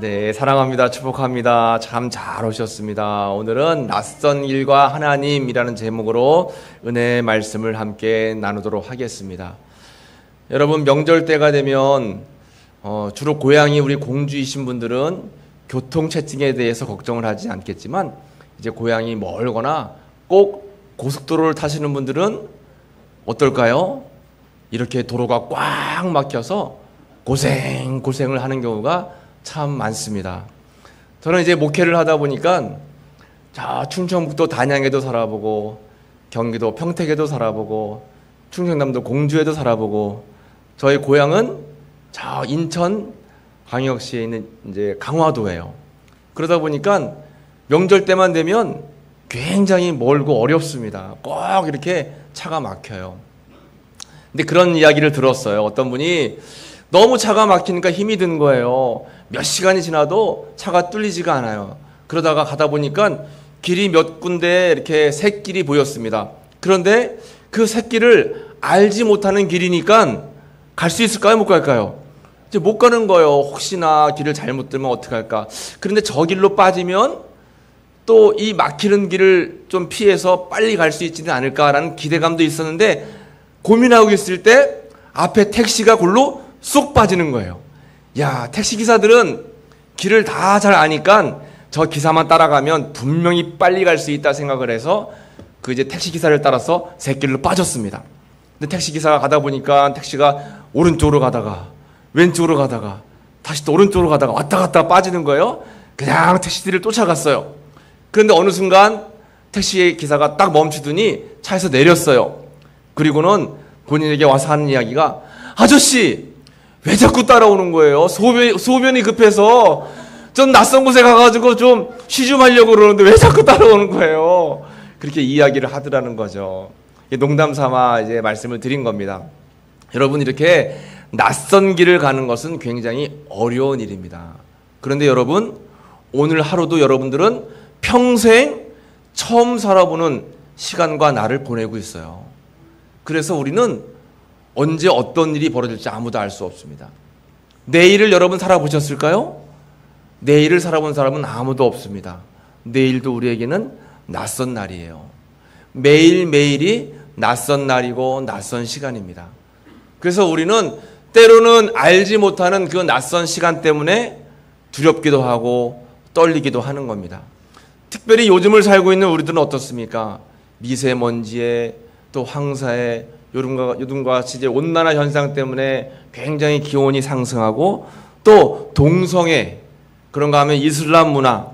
네, 사랑합니다. 축복합니다. 참 잘 오셨습니다. 오늘은 낯선 길과 하나님이라는 제목으로 은혜의 말씀을 함께 나누도록 하겠습니다. 여러분, 명절 때가 되면 주로 고향이 우리 공주이신 분들은 교통체증에 대해서 걱정을 하지 않겠지만, 이제 고향이 멀거나 꼭 고속도로를 타시는 분들은 어떨까요? 이렇게 도로가 꽉 막혀서 고생을 하는 경우가 참 많습니다. 저는 이제 목회를 하다 보니까 충청북도 단양에도 살아보고, 경기도 평택에도 살아보고, 충청남도 공주에도 살아보고, 저희 고향은 인천 광역시에 있는 이제 강화도예요. 그러다 보니까 명절 때만 되면 굉장히 멀고 어렵습니다. 꼭 이렇게 차가 막혀요. 근데 그런 이야기를 들었어요. 어떤 분이 너무 차가 막히니까 힘이 든 거예요. 몇 시간이 지나도 차가 뚫리지가 않아요. 그러다가 가다 보니까 길이 몇 군데 이렇게 샛길이 보였습니다. 그런데 그 샛길을 알지 못하는 길이니까 갈 수 있을까요? 못 갈까요? 이제 못 가는 거예요. 혹시나 길을 잘못 들면 어떡할까? 그런데 저 길로 빠지면 또 이 막히는 길을 좀 피해서 빨리 갈 수 있지는 않을까라는 기대감도 있었는데, 고민하고 있을 때 앞에 택시가 골로 쏙 빠지는 거예요. 야, 택시기사들은 길을 다 잘 아니까 저 기사만 따라가면 분명히 빨리 갈 수 있다 생각을 해서 이제 택시기사를 따라서 샛길로 빠졌습니다. 근데 택시기사가 가다 보니까 택시가 오른쪽으로 가다가 왼쪽으로 가다가 다시 또 오른쪽으로 가다가 왔다 갔다 빠지는 거예요. 그냥 택시들을 쫓아갔어요. 그런데 어느 순간 택시기사가 딱 멈추더니 차에서 내렸어요. 그리고는 본인에게 와서 하는 이야기가, 아저씨 왜 자꾸 따라오는 거예요? 소변이 급해서 좀 낯선 곳에 가가지고 좀 쉬 좀 하려고 그러는데 왜 자꾸 따라오는 거예요? 그렇게 이야기를 하더라는 거죠. 농담 삼아 이제 말씀을 드린 겁니다. 여러분, 이렇게 낯선 길을 가는 것은 굉장히 어려운 일입니다. 그런데 여러분, 오늘 하루도 여러분들은 평생 처음 살아보는 시간과 날을 보내고 있어요. 그래서 우리는 언제 어떤 일이 벌어질지 아무도 알 수 없습니다. 내일을 여러분 살아보셨을까요? 내일을 살아본 사람은 아무도 없습니다. 내일도 우리에게는 낯선 날이에요. 매일매일이 낯선 날이고 낯선 시간입니다. 그래서 우리는 때로는 알지 못하는 그 낯선 시간 때문에 두렵기도 하고 떨리기도 하는 겁니다. 특별히 요즘을 살고 있는 우리들은 어떻습니까? 미세먼지에 또 황사에 요즘과 같이 이제 온난화 현상 때문에 굉장히 기온이 상승하고, 또 동성애, 그런가 하면 이슬람 문화,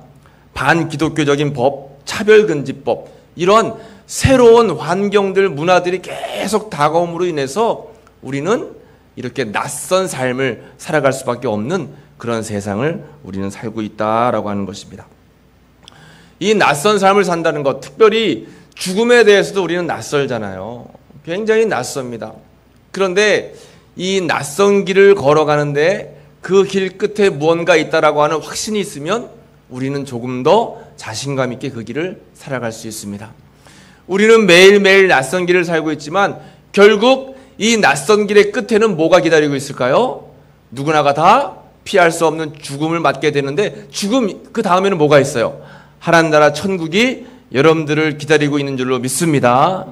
반기독교적인 법, 차별금지법, 이런 새로운 환경들, 문화들이 계속 다가옴으로 인해서 우리는 이렇게 낯선 삶을 살아갈 수밖에 없는 그런 세상을 우리는 살고 있다라고 하는 것입니다. 이 낯선 삶을 산다는 것, 특별히 죽음에 대해서도 우리는 낯설잖아요. 굉장히 낯섭니다. 그런데 이 낯선 길을 걸어가는데 그 길 끝에 무언가 있다라고 하는 확신이 있으면 우리는 조금 더 자신감 있게 그 길을 살아갈 수 있습니다. 우리는 매일매일 낯선 길을 살고 있지만 결국 이 낯선 길의 끝에는 뭐가 기다리고 있을까요? 누구나가 다 피할 수 없는 죽음을 맞게 되는데, 죽음 그 다음에는 뭐가 있어요? 하나님 나라 천국이 여러분들을 기다리고 있는 줄로 믿습니다.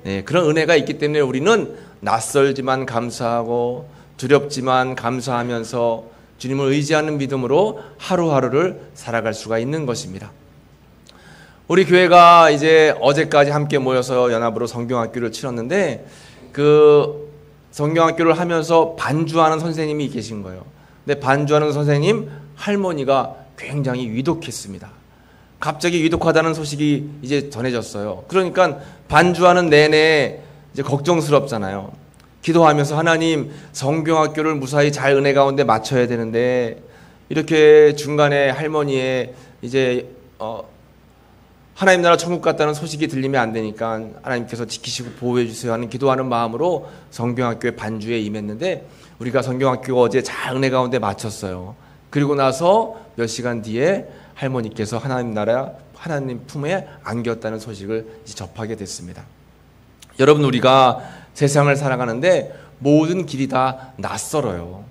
네, 그런 은혜가 있기 때문에 우리는 낯설지만 감사하고 두렵지만 감사하면서 주님을 의지하는 믿음으로 하루하루를 살아갈 수가 있는 것입니다. 우리 교회가 이제 어제까지 함께 모여서 연합으로 성경학교를 치렀는데, 그 성경학교를 하면서 반주하는 선생님이 계신 거예요. 근데 반주하는 선생님 할머니가 굉장히 위독했습니다. 갑자기 위독하다는 소식이 이제 전해졌어요. 그러니까 반주하는 내내 이제 걱정스럽잖아요. 기도하면서, 하나님, 성경학교를 무사히 잘 은혜 가운데 마쳐야 되는데 이렇게 중간에 할머니의 이제 하나님 나라 천국 갔다는 소식이 들리면 안 되니까 하나님께서 지키시고 보호해 주세요 하는 기도하는 마음으로 성경학교의 반주에 임했는데, 우리가 성경학교가 어제 잘 은혜 가운데 마쳤어요. 그리고 나서 몇 시간 뒤에 할머니께서 하나님 나라, 하나님 품에 안겼다는 소식을 이제 접하게 됐습니다. 여러분, 우리가 세상을 살아가는데 모든 길이 다 낯설어요.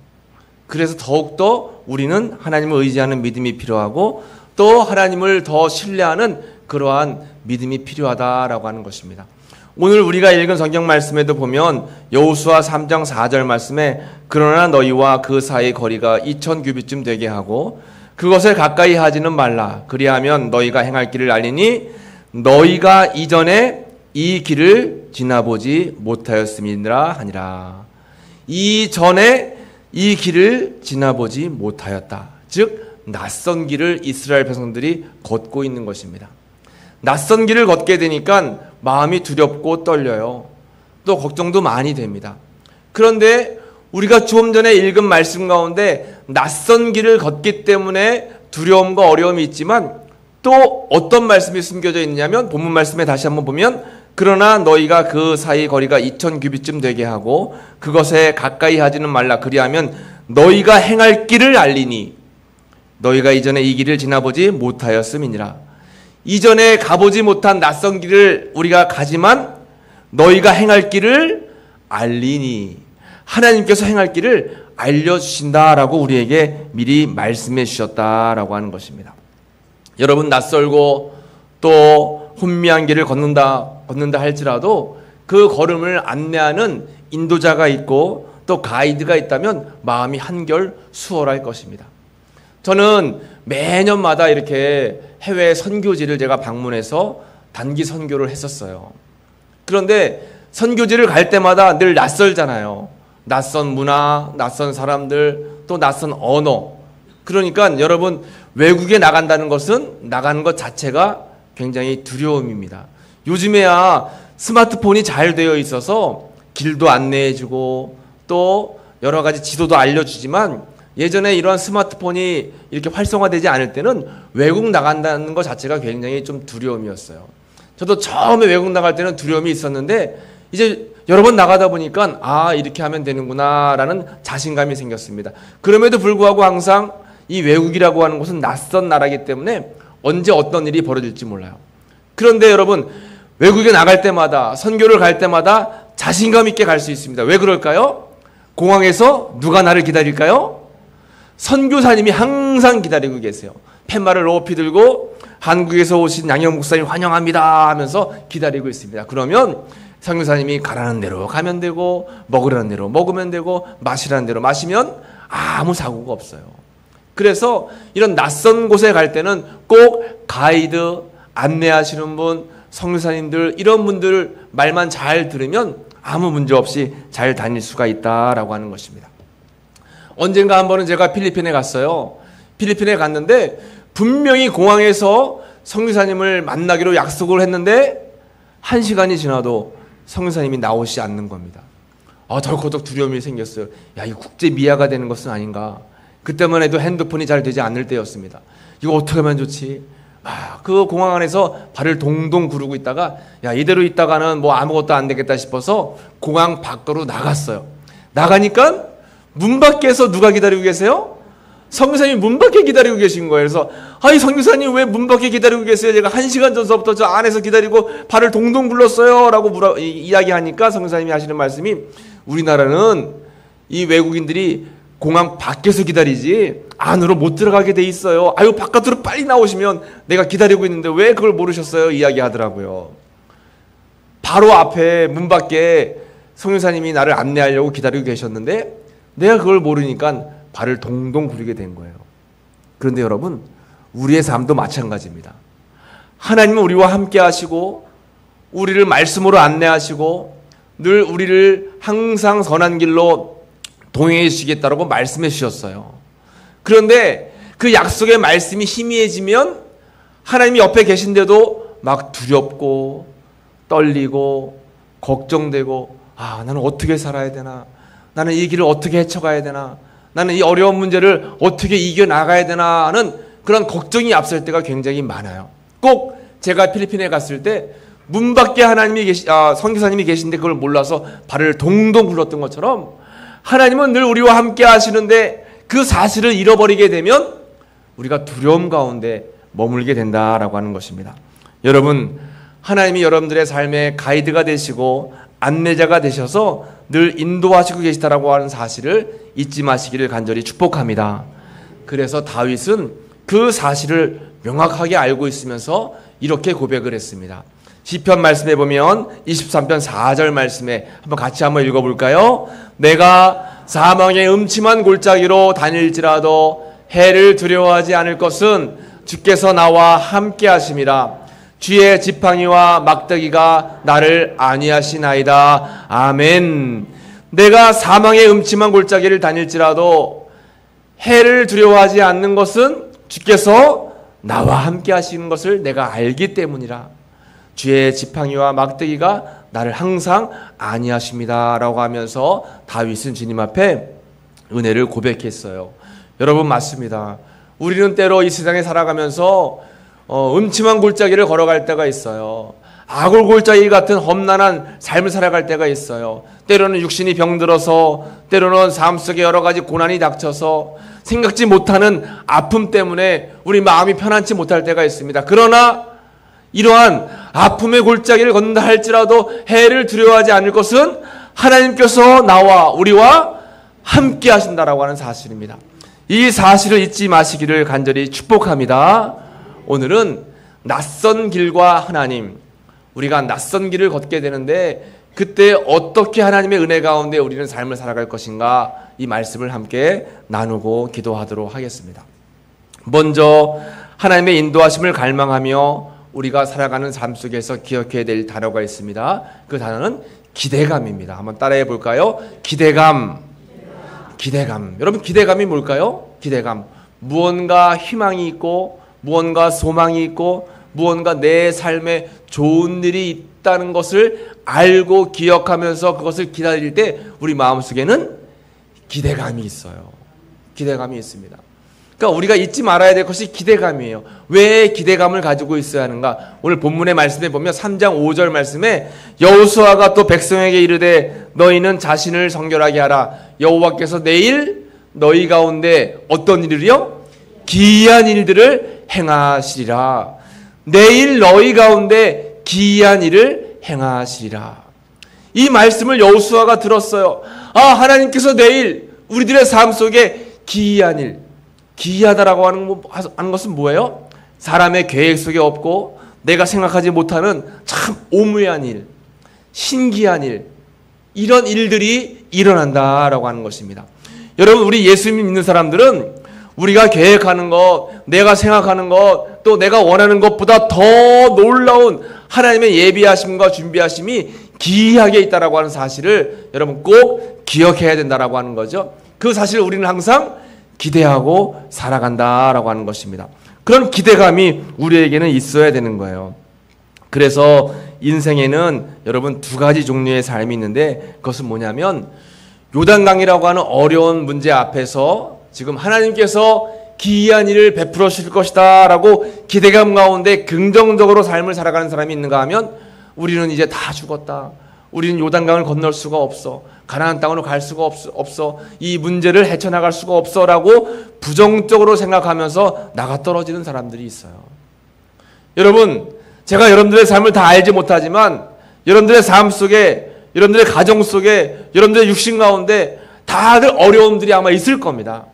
그래서 더욱더 우리는 하나님을 의지하는 믿음이 필요하고 또 하나님을 더 신뢰하는 그러한 믿음이 필요하다라고 하는 것입니다. 오늘 우리가 읽은 성경 말씀에도 보면 여호수아 3장 4절 말씀에 그러나 너희와 그 사이 거리가 2000규빗쯤 되게 하고 그것을 가까이 하지는 말라. 그리하면 너희가 행할 길을 알리니 너희가 이전에 이 길을 지나보지 못하였음이니라 하니라. 이전에 이 길을 지나보지 못하였다. 즉 낯선 길을 이스라엘 백성들이 걷고 있는 것입니다. 낯선 길을 걷게 되니까 마음이 두렵고 떨려요. 또 걱정도 많이 됩니다. 그런데 우리가 조금 전에 읽은 말씀 가운데 낯선 길을 걷기 때문에 두려움과 어려움이 있지만 또 어떤 말씀이 숨겨져 있냐면 본문 말씀에 다시 한번 보면 그러나 너희가 그 사이 거리가 2000규빗쯤 되게 하고 그것에 가까이 하지는 말라. 그리하면 너희가 행할 길을 알리니 너희가 이전에 이 길을 지나보지 못하였음이니라. 이전에 가보지 못한 낯선 길을 우리가 가지만 너희가 행할 길을 알리니 하나님께서 행할 길을 알려주신다라고 우리에게 미리 말씀해 주셨다라고 하는 것입니다. 여러분 낯설고 또 혼미한 길을 걷는다 할지라도 그 걸음을 안내하는 인도자가 있고 또 가이드가 있다면 마음이 한결 수월할 것입니다. 저는 매년마다 이렇게 해외 선교지를 제가 방문해서 단기 선교를 했었어요. 그런데 선교지를 갈 때마다 늘 낯설잖아요. 낯선 문화, 낯선 사람들, 또 낯선 언어. 그러니까 여러분 외국에 나간다는 것은 나가는 것 자체가 굉장히 두려움입니다. 요즘에야 스마트폰이 잘 되어 있어서 길도 안내해주고 또 여러 가지 지도도 알려주지만 예전에 이런 스마트폰이 이렇게 활성화되지 않을 때는 외국 나간다는 것 자체가 굉장히 좀 두려움이었어요. 저도 처음에 외국 나갈 때는 두려움이 있었는데 이제 여러 번 나가다 보니까 아 이렇게 하면 되는구나 라는 자신감이 생겼습니다. 그럼에도 불구하고 항상 이 외국이라고 하는 곳은 낯선 나라이기 때문에 언제 어떤 일이 벌어질지 몰라요. 그런데 여러분 외국에 나갈 때마다 선교를 갈 때마다 자신감 있게 갈 수 있습니다. 왜 그럴까요? 공항에서 누가 나를 기다릴까요? 선교사님이 항상 기다리고 계세요. 팻말을 높이 들고 한국에서 오신 양형 목사님 환영합니다 하면서 기다리고 있습니다. 그러면 선교사님이 가라는 대로 가면 되고 먹으라는 대로 먹으면 되고 마시라는 대로 마시면 아무 사고가 없어요. 그래서 이런 낯선 곳에 갈 때는 꼭 가이드, 안내하시는 분, 선교사님들 이런 분들 말만 잘 들으면 아무 문제 없이 잘 다닐 수가 있다라고 하는 것입니다. 언젠가 한 번은 제가 필리핀에 갔어요. 필리핀에 갔는데 분명히 공항에서 선교사님을 만나기로 약속을 했는데 1시간이 지나도 선교사님이 나오시지 않는 겁니다. 덜커덕 두려움이 생겼어요. 야, 이 국제 미아가 되는 것은 아닌가. 그때만 해도 핸드폰이 잘 되지 않을 때였습니다. 이거 어떻게 하면 좋지? 그 공항 안에서 발을 동동 구르고 있다가 야 이대로 있다가는 뭐 아무것도 안 되겠다 싶어서 공항 밖으로 나갔어요. 나가니까 문 밖에서 누가 기다리고 계세요? 선교사님이 문 밖에 기다리고 계신 거예요. 그래서 이 선교사님 왜 문 밖에 기다리고 계세요? 제가 1시간 전서부터 저 안에서 기다리고 발을 동동 굴렀어요 라고 이야기하니까 선교사님이 하시는 말씀이 우리나라는 이 외국인들이 공항 밖에서 기다리지 안으로 못 들어가게 돼 있어요. 아유 바깥으로 빨리 나오시면 내가 기다리고 있는데 왜 그걸 모르셨어요? 이야기하더라고요. 바로 앞에 문 밖에 선교사님이 나를 안내하려고 기다리고 계셨는데 내가 그걸 모르니까 발을 동동 구르게 된 거예요. 그런데 여러분 우리의 삶도 마찬가지입니다. 하나님은 우리와 함께 하시고 우리를 말씀으로 안내하시고 늘 우리를 항상 선한 길로 동행해 주시겠다라고 말씀해 주셨어요. 그런데 그 약속의 말씀이 희미해지면 하나님이 옆에 계신데도 막 두렵고 떨리고 걱정되고 나는 어떻게 살아야 되나, 나는 이 길을 어떻게 헤쳐가야 되나, 나는 이 어려운 문제를 어떻게 이겨나가야 되나 하는 그런 걱정이 앞설 때가 굉장히 많아요. 꼭 제가 필리핀에 갔을 때 문 밖에 선교사님이 계신데 그걸 몰라서 발을 동동 굴렀던 것처럼 하나님은 늘 우리와 함께 하시는데 그 사실을 잃어버리게 되면 우리가 두려움 가운데 머물게 된다라고 하는 것입니다. 여러분, 하나님이 여러분들의 삶의 가이드가 되시고 안내자가 되셔서 늘 인도하시고 계시다라고 하는 사실을 잊지 마시기를 간절히 축복합니다. 그래서 다윗은 그 사실을 명확하게 알고 있으면서 이렇게 고백을 했습니다. 시편 말씀에 보면 23편 4절 말씀에 한번 읽어볼까요? 내가 사망의 음침한 골짜기로 다닐지라도 해를 두려워하지 않을 것은 주께서 나와 함께 하심이라. 주의 지팡이와 막대기가 나를 안위하시나이다. 아멘. 내가 사망의 음침한 골짜기를 다닐지라도 해를 두려워하지 않는 것은 주께서 나와 함께 하시는 것을 내가 알기 때문이라. 주의 지팡이와 막대기가 나를 항상 안위하십니다. 라고 하면서 다윗은 주님 앞에 은혜를 고백했어요. 여러분, 맞습니다. 우리는 때로 이 세상에 살아가면서 음침한 골짜기를 걸어갈 때가 있어요. 아골 골짜기 같은 험난한 삶을 살아갈 때가 있어요. 때로는 육신이 병들어서, 때로는 삶 속에 여러 가지 고난이 닥쳐서 생각지 못하는 아픔 때문에 우리 마음이 편안치 못할 때가 있습니다. 그러나 이러한 아픔의 골짜기를 걷는다 할지라도 해를 두려워하지 않을 것은 하나님께서 나와 우리와 함께 하신다라고 하는 사실입니다. 이 사실을 잊지 마시기를 간절히 축복합니다. 오늘은 낯선 길과 하나님, 우리가 낯선 길을 걷게 되는데 그때 어떻게 하나님의 은혜 가운데 우리는 삶을 살아갈 것인가, 이 말씀을 함께 나누고 기도하도록 하겠습니다. 먼저 하나님의 인도하심을 갈망하며 우리가 살아가는 삶 속에서 기억해야 될 단어가 있습니다. 그 단어는 기대감입니다. 한번 따라해 볼까요? 기대감. 여러분, 기대감이 뭘까요? 기대감. 무언가 희망이 있고, 무언가 소망이 있고, 무언가 내 삶에 좋은 일이 있다는 것을 알고 기억하면서 그것을 기다릴 때 우리 마음속에는 기대감이 있어요. 기대감이 있습니다. 그러니까 우리가 잊지 말아야 될 것이 기대감이에요. 왜 기대감을 가지고 있어야 하는가? 오늘 본문의 말씀에 보면 3장 5절 말씀에 여호수아가 또 백성에게 이르되 너희는 자신을 성결하게 하라. 여호와께서 내일 너희 가운데 어떤 일을요? 기이한 일들을 행하시리라. 내일 너희 가운데 기이한 일을 행하시리라. 이 말씀을 여호수아가 들었어요. 하나님께서 내일 우리들의 삶 속에 기이한 일, 기이하다라고 하는 것은 뭐예요? 사람의 계획 속에 없고 내가 생각하지 못하는 참 오묘한 일, 신기한 일, 이런 일들이 일어난다라고 하는 것입니다. 여러분, 우리 예수 믿는 사람들은 우리가 계획하는 것, 내가 생각하는 것, 또 내가 원하는 것보다 더 놀라운 하나님의 예비하심과 준비하심이 기이하게 있다라고 하는 사실을 여러분 꼭 기억해야 된다라고 하는 거죠. 그 사실을 우리는 항상 기대하고 살아간다라고 하는 것입니다. 그런 기대감이 우리에게는 있어야 되는 거예요. 그래서 인생에는 여러분 두 가지 종류의 삶이 있는데 그것은 뭐냐면 요단강이라고 하는 어려운 문제 앞에서 지금 하나님께서 기이한 일을 베풀어 주실 것이다 라고 기대감 가운데 긍정적으로 삶을 살아가는 사람이 있는가 하면 우리는 이제 다 죽었다. 우리는 요단강을 건널 수가 없어. 가나안 땅으로 갈 수가 없어. 이 문제를 헤쳐나갈 수가 없어 라고 부정적으로 생각하면서 나가 떨어지는 사람들이 있어요. 여러분, 제가 여러분들의 삶을 다 알지 못하지만 여러분들의 삶 속에, 여러분들의 가정 속에, 여러분들의 육신 가운데 다들 어려움들이 아마 있을 겁니다.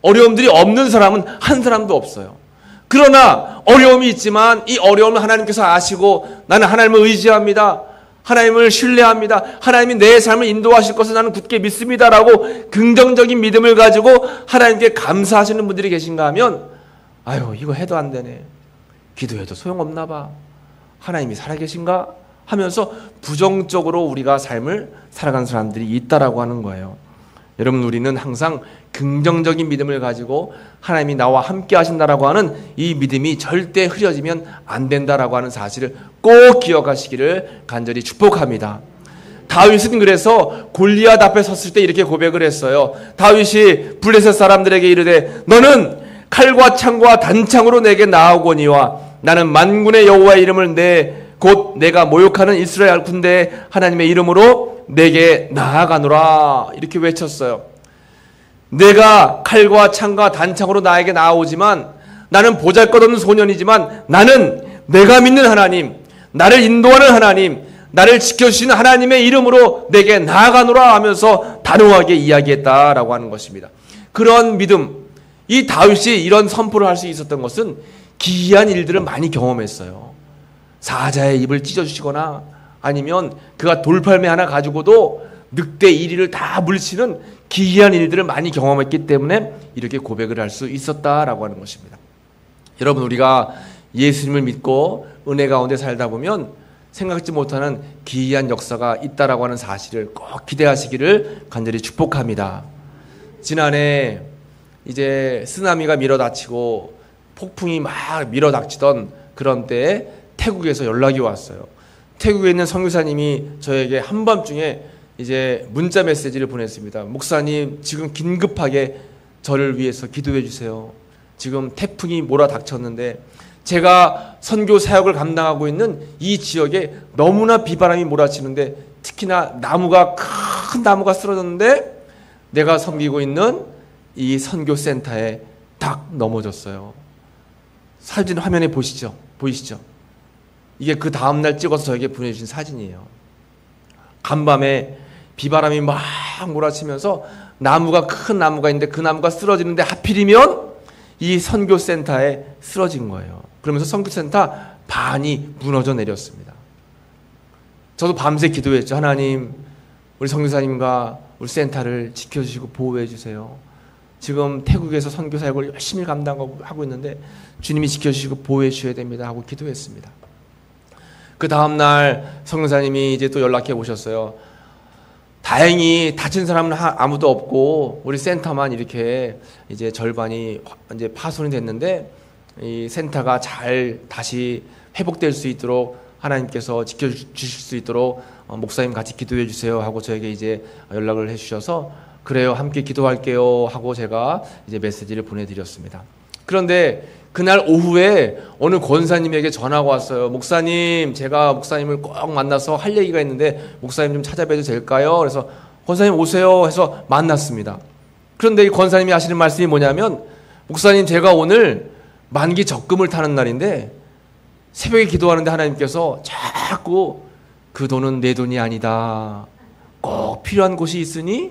어려움들이 없는 사람은 한 사람도 없어요. 그러나 어려움이 있지만 이 어려움을 하나님께서 아시고 나는 하나님을 의지합니다. 하나님을 신뢰합니다. 하나님이 내 삶을 인도하실 것을 나는 굳게 믿습니다라고 긍정적인 믿음을 가지고 하나님께 감사하시는 분들이 계신가 하면 아유, 이거 해도 안 되네. 기도해도 소용없나 봐. 하나님이 살아계신가? 하면서 부정적으로 우리가 삶을 살아가는 사람들이 있다라고 하는 거예요. 여러분, 우리는 항상 긍정적인 믿음을 가지고 하나님이 나와 함께 하신다라고 하는 이 믿음이 절대 흐려지면 안 된다라고 하는 사실을 꼭 기억하시기를 간절히 축복합니다. 다윗은 그래서 골리앗 앞에 섰을 때 이렇게 고백을 했어요. 다윗이 블레셋 사람들에게 이르되 너는 칼과 창과 단창으로 내게 나아오거니와 나는 만군의 여호와의 이름을 곧 내가 모욕하는 이스라엘 군대의 하나님의 이름으로 내게 나아가노라. 이렇게 외쳤어요. 내가 칼과 창과 단창으로 나에게 나아오지만 나는 보잘것없는 소년이지만 나는 내가 믿는 하나님, 나를 인도하는 하나님, 나를 지켜주시는 하나님의 이름으로 내게 나아가노라 하면서 단호하게 이야기했다라고 하는 것입니다. 그런 믿음, 이 다윗이 이런 선포를 할 수 있었던 것은 기이한 일들을 많이 경험했어요. 사자의 입을 찢어주시거나 아니면 그가 돌팔매 하나 가지고도 늑대 1위를 다 물리치는 기이한 일들을 많이 경험했기 때문에 이렇게 고백을 할 수 있었다라고 하는 것입니다. 여러분, 우리가 예수님을 믿고 은혜 가운데 살다 보면 생각지 못하는 기이한 역사가 있다라고 하는 사실을 꼭 기대하시기를 간절히 축복합니다. 지난해 이제 쓰나미가 밀어닥치고 폭풍이 막 밀어닥치던 그런 때에 태국에서 연락이 왔어요. 태국에 있는 선교사님이 저에게 한밤중에 이제 문자 메시지를 보냈습니다. 목사님, 지금 긴급하게 저를 위해서 기도해 주세요. 지금 태풍이 몰아닥쳤는데 제가 선교 사역을 감당하고 있는 이 지역에 너무나 비바람이 몰아치는데 특히나 큰 나무가 쓰러졌는데 내가 섬기고 있는 이 선교센터에 딱 넘어졌어요. 사진 화면에 보이시죠? 이게 그 다음날 찍어서 저에게 보내주신 사진이에요. 간밤에 비바람이 막 몰아치면서 큰 나무가 있는데 그 나무가 쓰러지는데 하필이면 이 선교센터에 쓰러진 거예요. 그러면서 선교센터 반이 무너져 내렸습니다. 저도 밤새 기도했죠. 하나님, 우리 선교사님과 우리 센터를 지켜주시고 보호해 주세요. 지금 태국에서 선교 사역을 열심히 감당하고 있는데 주님이 지켜주시고 보호해 주셔야 됩니다 하고 기도했습니다. 그 다음날 선교사님이 이제 또 연락해 오셨어요. 다행히 다친 사람은 아무도 없고 우리 센터만 이렇게 이제 절반이 이제 파손이 됐는데 이 센터가 잘 다시 회복될 수 있도록 하나님께서 지켜주실 수 있도록 목사님 같이 기도해 주세요 하고 저에게 이제 연락을 해 주셔서 그래요, 함께 기도할게요 하고 제가 이제 메시지를 보내드렸습니다. 그런데 그날 오후에 어느 권사님에게 전화가 왔어요. 목사님, 제가 목사님을 꼭 만나서 할 얘기가 있는데 목사님 좀 찾아뵈도 될까요? 그래서 권사님 오세요 해서 만났습니다. 그런데 이 권사님이 하시는 말씀이 뭐냐면, 목사님, 제가 오늘 만기 적금을 타는 날인데 새벽에 기도하는데 하나님께서 자꾸 그 돈은 내 돈이 아니다, 꼭 필요한 곳이 있으니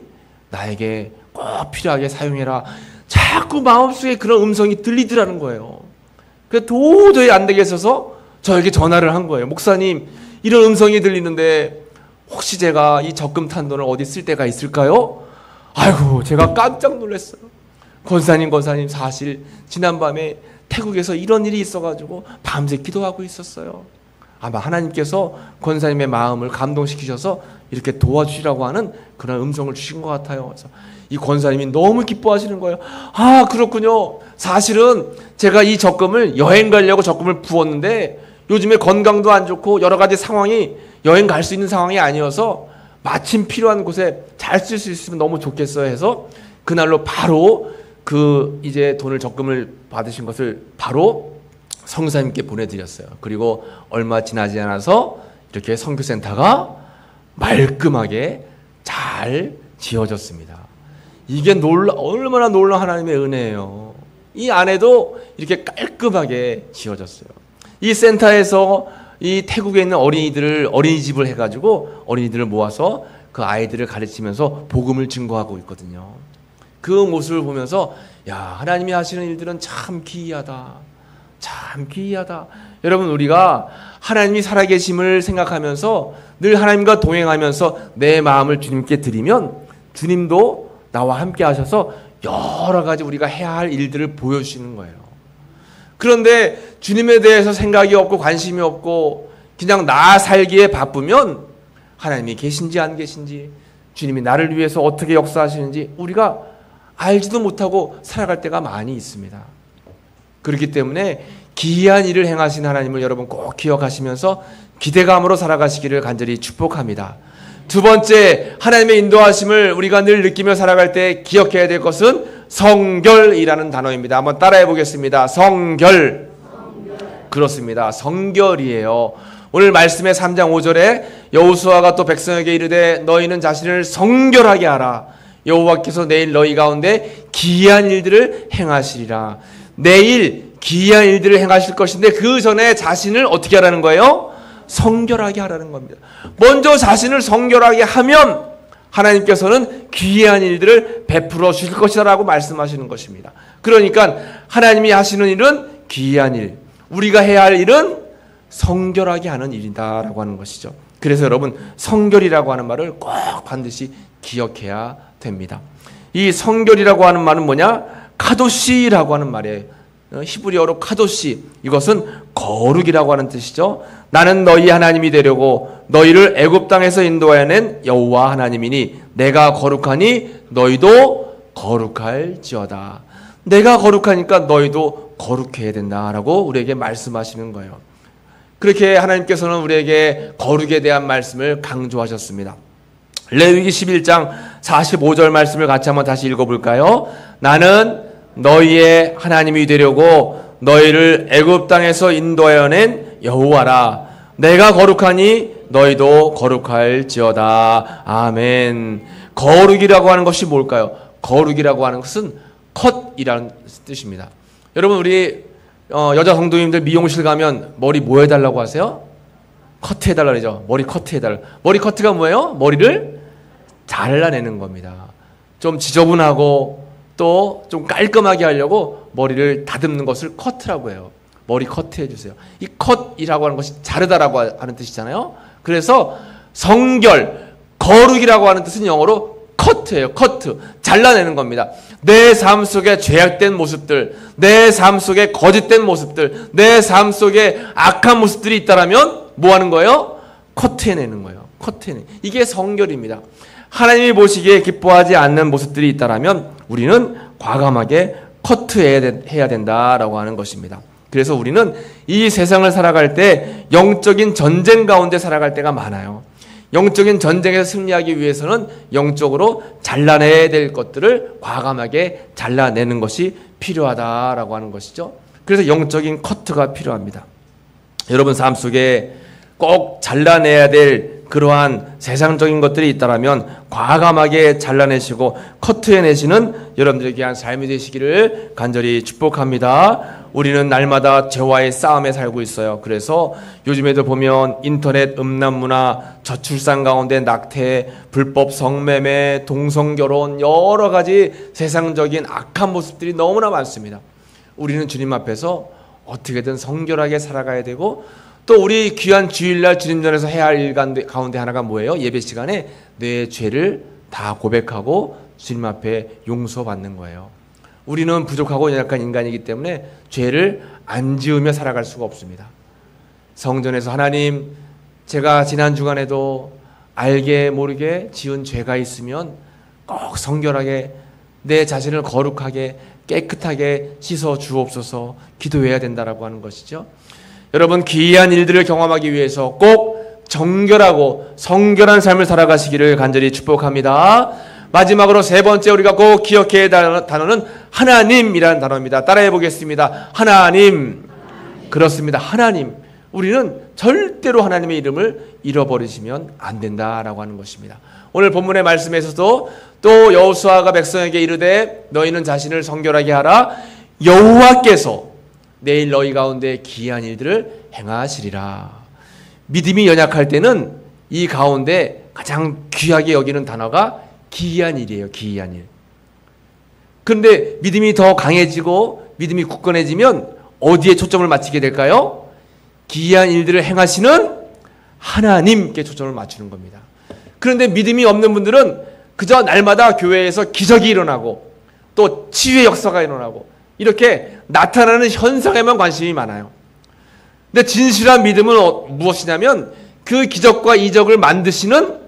나에게 꼭 필요하게 사용해라, 자꾸 마음속에 그런 음성이 들리더라는 거예요. 그래서 도저히 안 되겠어서 저에게 전화를 한 거예요. 목사님, 이런 음성이 들리는데 혹시 제가 이 적금 탄 돈을 어디 쓸 데가 있을까요? 아이고, 제가 깜짝 놀랐어요. 권사님, 사실 지난밤에 태국에서 이런 일이 있어가지고 밤새 기도하고 있었어요. 아마 하나님께서 권사님의 마음을 감동시키셔서 이렇게 도와주시라고 하는 그런 음성을 주신 것 같아요. 그래서 이 권사님이 너무 기뻐하시는 거예요. 아, 그렇군요. 사실은 제가 이 적금을 여행 가려고 적금을 부었는데 요즘에 건강도 안 좋고 여러 가지 상황이 여행 갈 수 있는 상황이 아니어서 마침 필요한 곳에 잘 쓸 수 있으면 너무 좋겠어요 해서 그날로 바로 그 이제 돈을 적금을 받으신 것을 바로 선교사님께 보내드렸어요. 그리고 얼마 지나지 않아서 이렇게 선교센터가 말끔하게 잘 지어졌습니다. 이게 얼마나 놀라운 하나님의 은혜예요. 이 안에도 이렇게 깔끔하게 지어졌어요. 이 센터에서 이 태국에 있는 어린이들을 어린이집을 해가지고 어린이들을 모아서 그 아이들을 가르치면서 복음을 증거하고 있거든요. 그 모습을 보면서 야, 하나님이 하시는 일들은 참 기이하다. 참 기이하다. 여러분, 우리가 하나님이 살아계심을 생각하면서 늘 하나님과 동행하면서 내 마음을 주님께 드리면 주님도 나와 함께 하셔서 여러 가지 우리가 해야 할 일들을 보여주시는 거예요. 그런데 주님에 대해서 생각이 없고 관심이 없고 그냥 나 살기에 바쁘면 하나님이 계신지 안 계신지, 주님이 나를 위해서 어떻게 역사하시는지 우리가 알지도 못하고 살아갈 때가 많이 있습니다. 그렇기 때문에 기이한 일을 행하신 하나님을 여러분 꼭 기억하시면서 기대감으로 살아가시기를 간절히 축복합니다. 두 번째, 하나님의 인도하심을 우리가 늘 느끼며 살아갈 때 기억해야 될 것은 성결이라는 단어입니다. 한번 따라해 보겠습니다. 성결. 그렇습니다. 성결이에요. 오늘 말씀의 3장 5절에 여호수아가 또 백성에게 이르되 너희는 자신을 성결하게 하라. 여호와께서 내일 너희 가운데 기이한 일들을 행하시리라. 내일 기이한 일들을 행하실 것인데 그 전에 자신을 어떻게 하라는 거예요? 성결하게 하라는 겁니다. 먼저 자신을 성결하게 하면 하나님께서는 귀한 일들을 베풀어 주실 것이라고 말씀하시는 것입니다. 그러니까 하나님이 하시는 일은 귀한 일, 우리가 해야 할 일은 성결하게 하는 일이다라고 하는 것이죠. 그래서 여러분, 성결이라고 하는 말을 꼭 반드시 기억해야 됩니다. 이 성결이라고 하는 말은 뭐냐? 카도시라고 하는 말이에요. 히브리어로 카도시, 이것은 거룩이라고 하는 뜻이죠. 나는 너희 하나님이 되려고 너희를 애굽 땅에서 인도하여 낸 여호와 하나님이니 내가 거룩하니 너희도 거룩할지어다. 내가 거룩하니까 너희도 거룩해야 된다라고 우리에게 말씀하시는 거예요. 그렇게 하나님께서는 우리에게 거룩에 대한 말씀을 강조하셨습니다. 레위기 11장 45절 말씀을 같이 한번 다시 읽어볼까요? 나는 너희의 하나님이 되려고 너희를 애굽 땅에서 인도하여 낸 여호와라. 내가 거룩하니 너희도 거룩할지어다. 아멘. 거룩이라고 하는 것이 뭘까요? 거룩이라고 하는 것은 컷이라는 뜻입니다. 여러분, 우리 여자 성도님들 미용실 가면 머리 뭐 해달라고 하세요? 커트해달라 그러죠. 머리 커트해달라. 머리 커트가 뭐예요? 머리를 잘라내는 겁니다. 좀 지저분하고 또 좀 깔끔하게 하려고 머리를 다듬는 것을 커트라고 해요. 머리 커트해 주세요. 이 컷이라고 하는 것이 자르다라고 하는 뜻이잖아요. 그래서 성결, 거룩이라고 하는 뜻은 영어로 커트예요. 커트. 잘라내는 겁니다. 내 삶 속에 죄악된 모습들, 내 삶 속에 거짓된 모습들, 내 삶 속에 악한 모습들이 있다라면 뭐 하는 거예요? 커트해내는 거예요. 커트해내. 이게 성결입니다. 하나님이 보시기에 기뻐하지 않는 모습들이 있다라면 우리는 과감하게 커트해야 된다라고 하는 것입니다. 그래서 우리는 이 세상을 살아갈 때 영적인 전쟁 가운데 살아갈 때가 많아요. 영적인 전쟁에서 승리하기 위해서는 영적으로 잘라내야 될 것들을 과감하게 잘라내는 것이 필요하다라고 하는 것이죠. 그래서 영적인 커트가 필요합니다. 여러분 삶 속에 꼭 잘라내야 될 그러한 세상적인 것들이 있다라면 과감하게 잘라내시고 커트해내시는 여러분들에게 귀한 삶이 되시기를 간절히 축복합니다. 우리는 날마다 죄와의 싸움에 살고 있어요. 그래서 요즘에도 보면 인터넷 음란문화, 저출산 가운데 낙태, 불법 성매매, 동성결혼, 여러 가지 세상적인 악한 모습들이 너무나 많습니다. 우리는 주님 앞에서 어떻게든 성결하게 살아가야 되고, 또 우리 귀한 주일날 주님전에서 해야 할 일 가운데 하나가 뭐예요? 예배 시간에 내 죄를 다 고백하고 주님 앞에 용서받는 거예요. 우리는 부족하고 연약한 인간이기 때문에 죄를 안 지으며 살아갈 수가 없습니다. 성전에서 하나님, 제가 지난 주간에도 알게 모르게 지은 죄가 있으면 꼭 성결하게 내 자신을 거룩하게 깨끗하게 씻어 주옵소서 기도해야 된다라고 하는 것이죠. 여러분, 귀한 일들을 경험하기 위해서 꼭 정결하고 성결한 삶을 살아가시기를 간절히 축복합니다. 마지막으로 세 번째 우리가 꼭 기억해야 할 단어는 하나님이라는 단어입니다. 따라해 보겠습니다. 하나님. 그렇습니다. 하나님. 우리는 절대로 하나님의 이름을 잃어버리시면 안 된다라고 하는 것입니다. 오늘 본문의 말씀에서도 또 여호수아가 백성에게 이르되 너희는 자신을 성결하게 하라. 여호와께서 내일 너희 가운데 귀한 일들을 행하시리라. 믿음이 연약할 때는 이 가운데 가장 귀하게 여기는 단어가 기이한 일이에요. 기이한 일. 그런데 믿음이 더 강해지고 믿음이 굳건해지면 어디에 초점을 맞추게 될까요? 기이한 일들을 행하시는 하나님께 초점을 맞추는 겁니다. 그런데 믿음이 없는 분들은 그저 날마다 교회에서 기적이 일어나고 또 치유의 역사가 일어나고 이렇게 나타나는 현상에만 관심이 많아요. 근데 진실한 믿음은 무엇이냐면 그 기적과 이적을 만드시는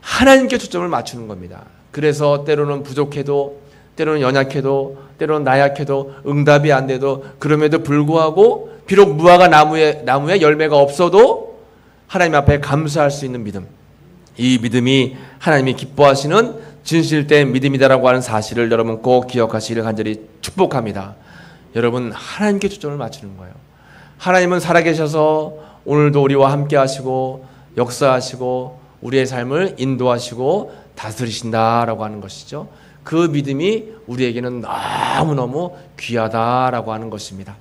하나님께 초점을 맞추는 겁니다. 그래서 때로는 부족해도, 때로는 연약해도, 때로는 나약해도, 응답이 안 돼도, 그럼에도 불구하고 비록 무화과 나무에 열매가 없어도 하나님 앞에 감사할 수 있는 믿음, 이 믿음이 하나님이 기뻐하시는 진실된 믿음이다라고 하는 사실을 여러분 꼭 기억하시기를 간절히 축복합니다. 여러분, 하나님께 초점을 맞추는 거예요. 하나님은 살아계셔서 오늘도 우리와 함께 하시고 역사하시고 우리의 삶을 인도하시고 다스리신다라고 하는 것이죠. 그 믿음이 우리에게는 너무너무 귀하다라고 하는 것입니다.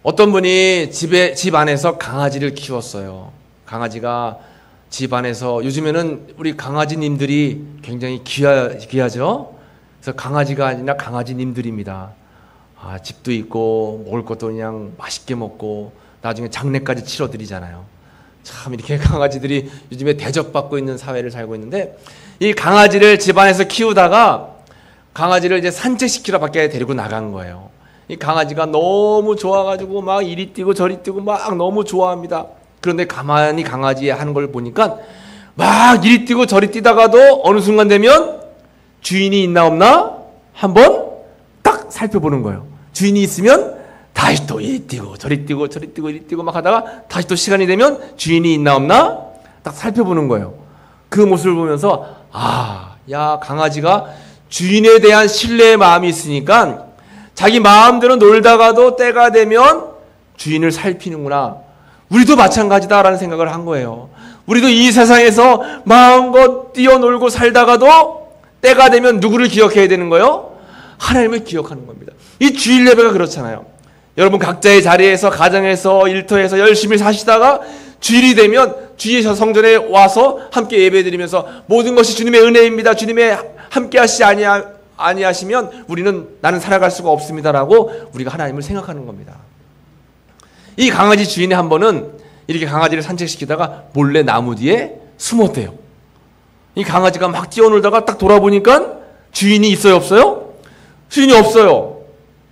어떤 분이 집 안에서 강아지를 키웠어요. 강아지가 집 안에서, 요즘에는 우리 강아지님들이 굉장히 귀하죠? 그래서 강아지가 아니라 강아지님들입니다. 집도 있고, 먹을 것도 그냥 맛있게 먹고, 나중에 장례까지 치러드리잖아요. 참, 이렇게 강아지들이 요즘에 대접받고 있는 사회를 살고 있는데, 이 강아지를 집 안에서 키우다가 강아지를 이제 산책시키러 밖에 데리고 나간 거예요. 이 강아지가 너무 좋아가지고 막 이리 뛰고 저리 뛰고 막 너무 좋아합니다. 그런데 가만히 강아지 하는 걸 보니까 막 이리 뛰고 저리 뛰다가도 어느 순간 되면 주인이 있나 없나 한번 딱 살펴보는 거예요. 주인이 있으면 다시 또 이리 뛰고 저리 뛰고 저리 뛰고 이리 뛰고 막 하다가 다시 또 시간이 되면 주인이 있나 없나 딱 살펴보는 거예요. 그 모습을 보면서 야, 강아지가 주인에 대한 신뢰의 마음이 있으니까 자기 마음대로 놀다가도 때가 되면 주인을 살피는구나. 우리도 마찬가지다라는 생각을 한 거예요. 우리도 이 세상에서 마음껏 뛰어놀고 살다가도 때가 되면 누구를 기억해야 되는 거예요? 하나님을 기억하는 겁니다. 이 주일 예배가 그렇잖아요. 여러분 각자의 자리에서, 가정에서, 일터에서 열심히 사시다가 주일이 되면 주의 성전에 와서 함께 예배드리면서 모든 것이 주님의 은혜입니다. 주님의 함께 하시지 아니하시면 나는 살아갈 수가 없습니다라고 우리가 하나님을 생각하는 겁니다. 이 강아지 주인이 한 번은 이렇게 강아지를 산책시키다가 몰래 나무 뒤에 숨었대요. 이 강아지가 막 뛰어놀다가 딱 돌아보니까 주인이 있어요, 없어요? 주인이 없어요.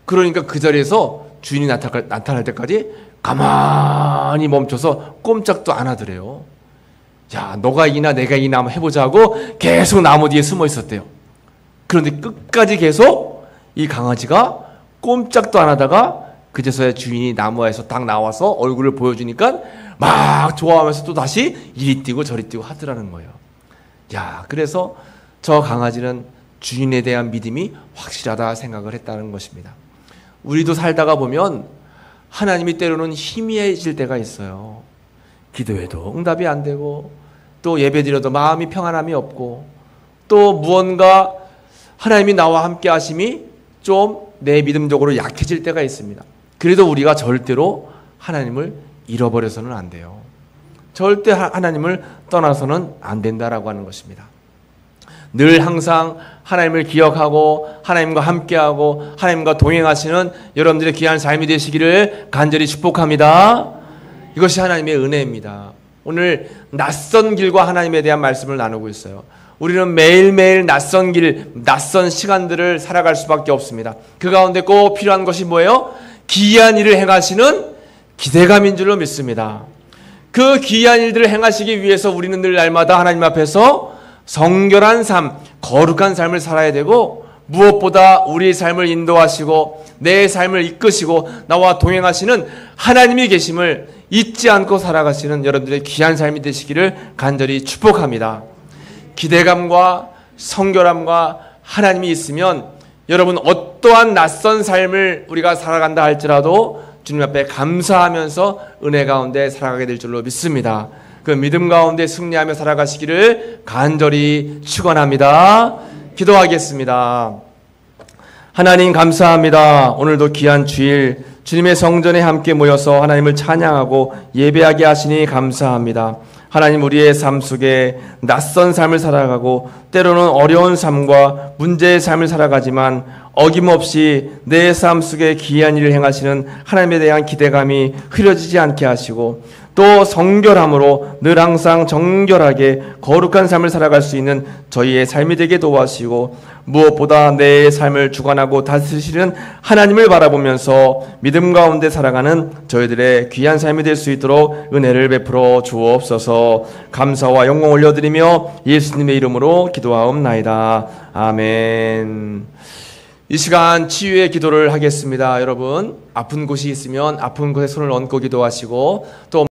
그러니까 그 자리에서 주인이 나타날 때까지 가만히 멈춰서 꼼짝도 안 하더래요. 야, 너가 이기나 내가 이기나 한번 해보자고 계속 나무 뒤에 숨어 있었대요. 그런데 끝까지 계속 이 강아지가 꼼짝도 안 하다가 그제서야 주인이 나무에서 딱 나와서 얼굴을 보여주니까 막 좋아하면서 또 다시 이리 뛰고 저리 뛰고 하더라는 거예요. 야, 그래서 저 강아지는 주인에 대한 믿음이 확실하다 생각을 했다는 것입니다. 우리도 살다가 보면 하나님이 때로는 희미해질 때가 있어요. 기도해도 응답이 안 되고 또 예배드려도 마음이 평안함이 없고 또 무언가 하나님이 나와 함께 하심이 좀 내 믿음적으로 약해질 때가 있습니다. 그래도 우리가 절대로 하나님을 잃어버려서는 안 돼요. 절대 하나님을 떠나서는 안 된다라고 하는 것입니다. 늘 항상 하나님을 기억하고 하나님과 함께하고 하나님과 동행하시는 여러분들의 귀한 삶이 되시기를 간절히 축복합니다. 이것이 하나님의 은혜입니다. 오늘 낯선 길과 하나님에 대한 말씀을 나누고 있어요. 우리는 매일매일 낯선 길, 낯선 시간들을 살아갈 수밖에 없습니다. 그 가운데 꼭 필요한 것이 뭐예요? 기이한 일을 행하시는 기대감인 줄로 믿습니다. 그 기이한 일들을 행하시기 위해서 우리는 늘 날마다 하나님 앞에서 성결한 삶, 거룩한 삶을 살아야 되고 무엇보다 우리의 삶을 인도하시고 내 삶을 이끄시고 나와 동행하시는 하나님이 계심을 잊지 않고 살아가시는 여러분들의 귀한 삶이 되시기를 간절히 축복합니다. 기대감과 성결함과 하나님이 있으면 여러분 어떠한 낯선 삶을 우리가 살아간다 할지라도 주님 앞에 감사하면서 은혜 가운데 살아가게 될 줄로 믿습니다. 그 믿음 가운데 승리하며 살아가시기를 간절히 축원합니다. 기도하겠습니다. 하나님 감사합니다. 오늘도 귀한 주일 주님의 성전에 함께 모여서 하나님을 찬양하고 예배하게 하시니 감사합니다. 하나님 우리의 삶 속에 낯선 삶을 살아가고 때로는 어려운 삶과 문제의 삶을 살아가지만 어김없이 내 삶 속에 기이한 일을 행하시는 하나님에 대한 기대감이 흐려지지 않게 하시고 또 성결함으로 늘 항상 정결하게 거룩한 삶을 살아갈 수 있는 저희의 삶이 되게 도와주시고 무엇보다 내 삶을 주관하고 다스리시는 하나님을 바라보면서 믿음 가운데 살아가는 저희들의 귀한 삶이 될 수 있도록 은혜를 베풀어 주옵소서. 감사와 영광 올려드리며 예수님의 이름으로 기도하옵나이다. 아멘. 이 시간 치유의 기도를 하겠습니다. 여러분 아픈 곳이 있으면 아픈 곳에 손을 얹고 기도하시고 또